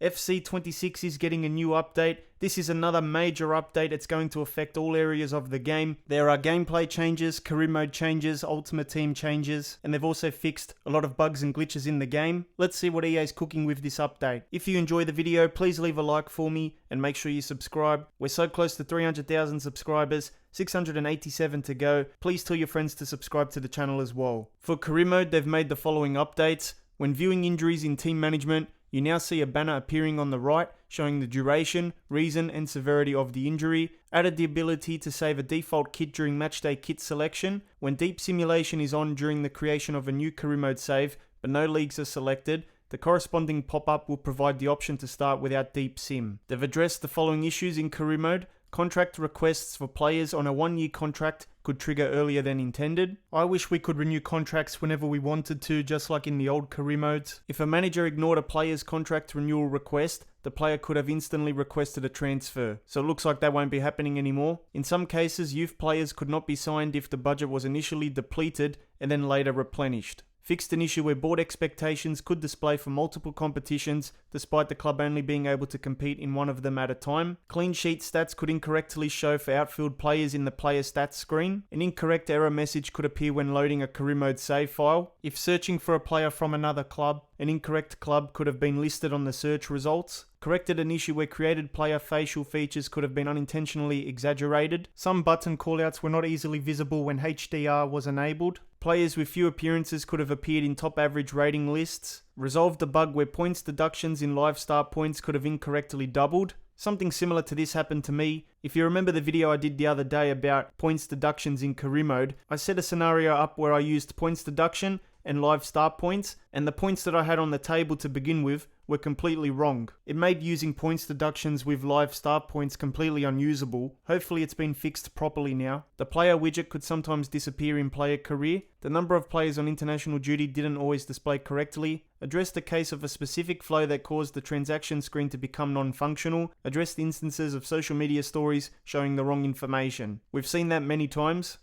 FC26 is getting a new update. This is another major update. It's going to affect all areas of the game. There are gameplay changes, career mode changes, ultimate team changes, and they've also fixed a lot of bugs and glitches in the game. Let's see what EA is cooking with this update. If you enjoy the video, please leave a like for me and make sure you subscribe. We're so close to 300,000 subscribers, 687 to go. Please tell your friends to subscribe to the channel as well. For career mode, they've made the following updates. When viewing injuries in team management, you now see a banner appearing on the right showing the duration, reason and severity of the injury. Added the ability to save a default kit during matchday kit selection. When deep simulation is on during the creation of a new career mode save but no leagues are selected, the corresponding pop-up will provide the option to start without deep sim. They've addressed the following issues in career mode. Contract requests for players on a 1-year contract could trigger earlier than intended. I wish we could renew contracts whenever we wanted to, just like in the old career modes. If a manager ignored a player's contract renewal request, the player could have instantly requested a transfer. So it looks like that won't be happening anymore. In some cases, youth players could not be signed if the budget was initially depleted and then later replenished. Fixed an issue where board expectations could display for multiple competitions, despite the club only being able to compete in one of them at a time. Clean sheet stats could incorrectly show for outfield players in the player stats screen. An incorrect error message could appear when loading a career mode save file. If searching for a player from another club, an incorrect club could have been listed on the search results. Corrected an issue where created player facial features could have been unintentionally exaggerated. Some button callouts were not easily visible when HDR was enabled. Players with few appearances could have appeared in top average rating lists. Resolved a bug where points deductions in live start points could have incorrectly doubled. Something similar to this happened to me. If you remember the video I did the other day about points deductions in career mode, I set a scenario up where I used points deduction and live start points, and the points that I had on the table to begin with were completely wrong. It made using points deductions with live start points completely unusable. Hopefully it's been fixed properly now. The player widget could sometimes disappear in player career. The number of players on international duty didn't always display correctly. Addressed a case of a specific flow that caused the transaction screen to become non-functional. Addressed instances of social media stories showing the wrong information. We've seen that many times.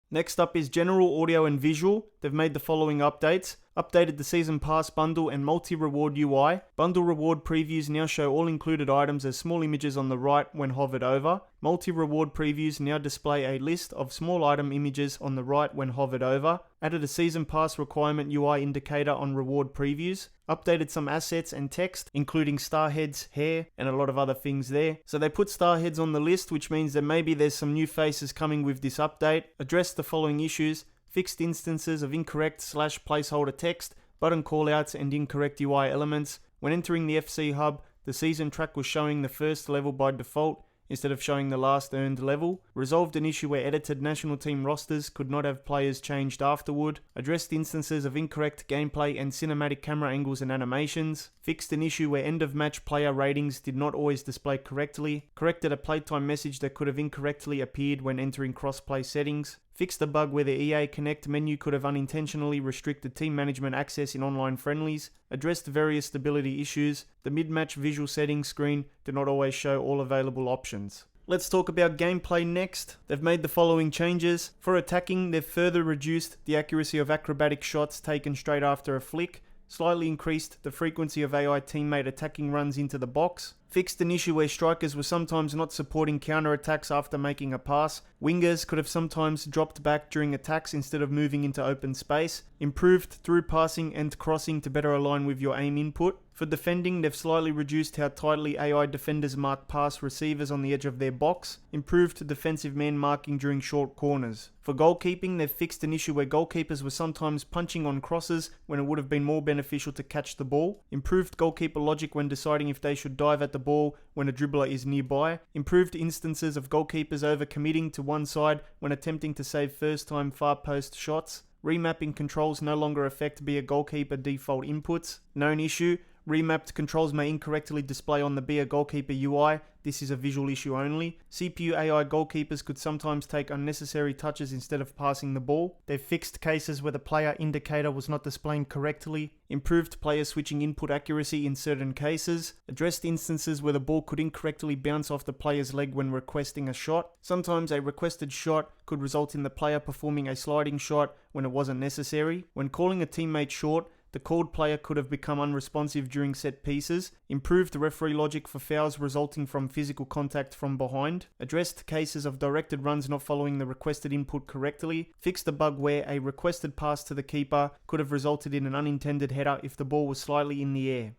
Next up is general audio and visual. They've made the following updates. Updated the Season Pass bundle and multi-reward UI. Bundle reward previews now show all included items as small images on the right when hovered over. Multi-reward previews now display a list of small item images on the right when hovered over. Added a Season Pass requirement UI indicator on reward previews. Updated some assets and text, including star heads, hair, and a lot of other things there. So they put star heads on the list, which means that maybe there's some new faces coming with this update. Addressed the following issues. Fixed instances of incorrect /placeholder text, button callouts, and incorrect UI elements. When entering the FC hub, the season track was showing the first level by default instead of showing the last earned level. Resolved an issue where edited national team rosters could not have players changed afterward. Addressed instances of incorrect gameplay and cinematic camera angles and animations. Fixed an issue where end of match player ratings did not always display correctly. Corrected a playtime message that could have incorrectly appeared when entering crossplay settings. Fixed a bug where the EA Connect menu could have unintentionally restricted team management access in online friendlies. Addressed various stability issues. The mid-match visual settings screen did not always show all available options. Let's talk about gameplay next. They've made the following changes. For attacking, they've further reduced the accuracy of acrobatic shots taken straight after a flick. Slightly increased the frequency of AI teammate attacking runs into the box. Fixed an issue where strikers were sometimes not supporting counter-attacks after making a pass. Wingers could have sometimes dropped back during attacks instead of moving into open space. Improved through passing and crossing to better align with your aim input. For defending, they've slightly reduced how tightly AI defenders mark pass receivers on the edge of their box. Improved defensive man marking during short corners. For goalkeeping, they've fixed an issue where goalkeepers were sometimes punching on crosses when it would have been more beneficial to catch the ball. Improved goalkeeper logic when deciding if they should dive at the ball when a dribbler is nearby. Improved instances of goalkeepers overcommitting to one side when attempting to save first-time far post shots. Remapping controls no longer affect be a goalkeeper default inputs. Known issue. Remapped controls may incorrectly display on the Be a Goalkeeper UI. This is a visual issue only. CPU AI goalkeepers could sometimes take unnecessary touches instead of passing the ball. They've fixed cases where the player indicator was not displaying correctly. Improved player switching input accuracy in certain cases. Addressed instances where the ball could incorrectly bounce off the player's leg when requesting a shot. Sometimes a requested shot could result in the player performing a sliding shot when it wasn't necessary. When calling a teammate short, the called player could have become unresponsive during set pieces, improved referee logic for fouls resulting from physical contact from behind, addressed cases of directed runs not following the requested input correctly, fixed the bug where a requested pass to the keeper could have resulted in an unintended header if the ball was slightly in the air.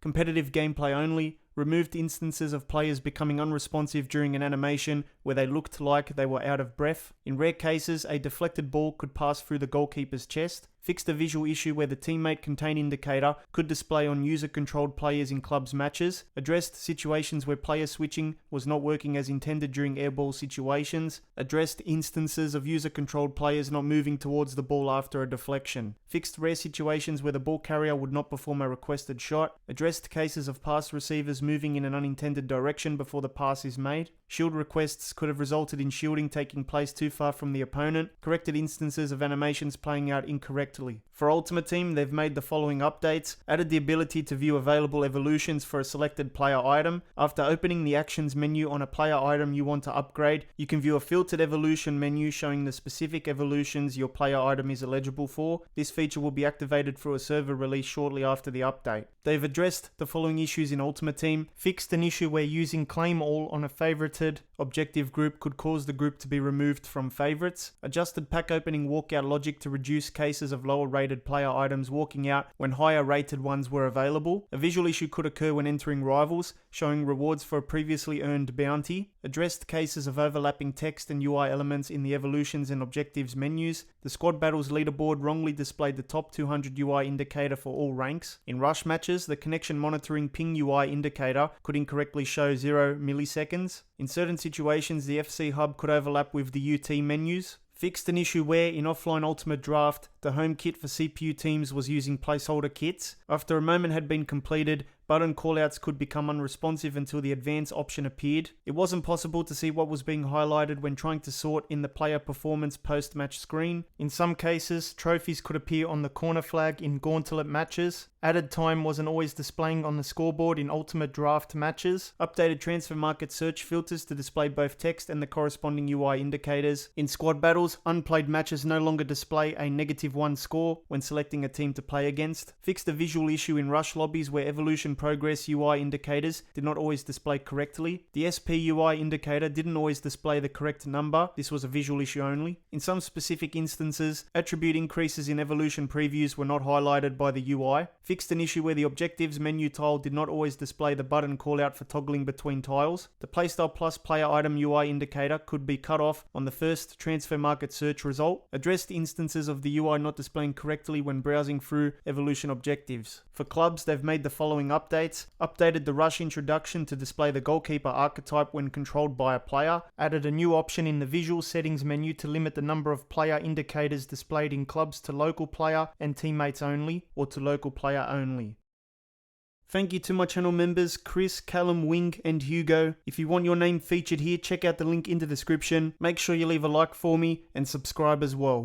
Competitive gameplay only, removed instances of players becoming unresponsive during an animation where they looked like they were out of breath. In rare cases, a deflected ball could pass through the goalkeeper's chest. Fixed a visual issue where the teammate contain indicator could display on user-controlled players in clubs matches. Addressed situations where player switching was not working as intended during airball situations. Addressed instances of user-controlled players not moving towards the ball after a deflection. Fixed rare situations where the ball carrier would not perform a requested shot. Addressed cases of pass receivers moving in an unintended direction before the pass is made. Shield requests could have resulted in shielding taking place too far from the opponent. Corrected instances of animations playing out incorrectly. For Ultimate Team, they've made the following updates. Added the ability to view available evolutions for a selected player item. After opening the actions menu on a player item you want to upgrade, you can view a filtered evolution menu showing the specific evolutions your player item is eligible for. This feature will be activated through a server release shortly after the update. They've addressed the following issues in Ultimate Team. Fixed an issue where using Claim All on a favorited objective group could cause the group to be removed from favorites. Adjusted pack opening walkout logic to reduce cases of lower rated player items walking out when higher rated ones were available. A visual issue could occur when entering rivals, showing rewards for a previously earned bounty. Addressed cases of overlapping text and UI elements in the evolutions and objectives menus. The squad battles leaderboard wrongly displayed the top 200 UI indicator for all ranks. In rush matches, the connection monitoring ping UI indicator could incorrectly show 0 milliseconds. In certain situations, the FC hub could overlap with the UT menus. Fixed an issue where, in offline Ultimate Draft, the home kit for CPU teams was using placeholder kits. After a moment had been completed, button callouts could become unresponsive until the advance option appeared. It wasn't possible to see what was being highlighted when trying to sort in the player performance post-match screen. In some cases, trophies could appear on the corner flag in gauntlet matches. Added time wasn't always displaying on the scoreboard in Ultimate Draft matches. Updated transfer market search filters to display both text and the corresponding UI indicators. In squad battles, unplayed matches no longer display a -1 score when selecting a team to play against. Fixed a visual issue in rush lobbies where evolution progress UI indicators did not always display correctly. The SP UI indicator didn't always display the correct number. This was a visual issue only. In some specific instances, attribute increases in evolution previews were not highlighted by the UI. Fixed an issue where the objectives menu tile did not always display the button callout for toggling between tiles. The Playstyle Plus player item UI indicator could be cut off on the first transfer market search result. Addressed instances of the UI not displaying correctly when browsing through evolution objectives. For clubs, they've made the following updates. Updated the rush introduction to display the goalkeeper archetype when controlled by a player. Added a new option in the visual settings menu to limit the number of player indicators displayed in clubs to local player and teammates only, or to local player only. Thank you to my channel members Chris, Callum, Wing and Hugo. If you want your name featured here, check out the link in the description. Make sure you leave a like for me and subscribe as well.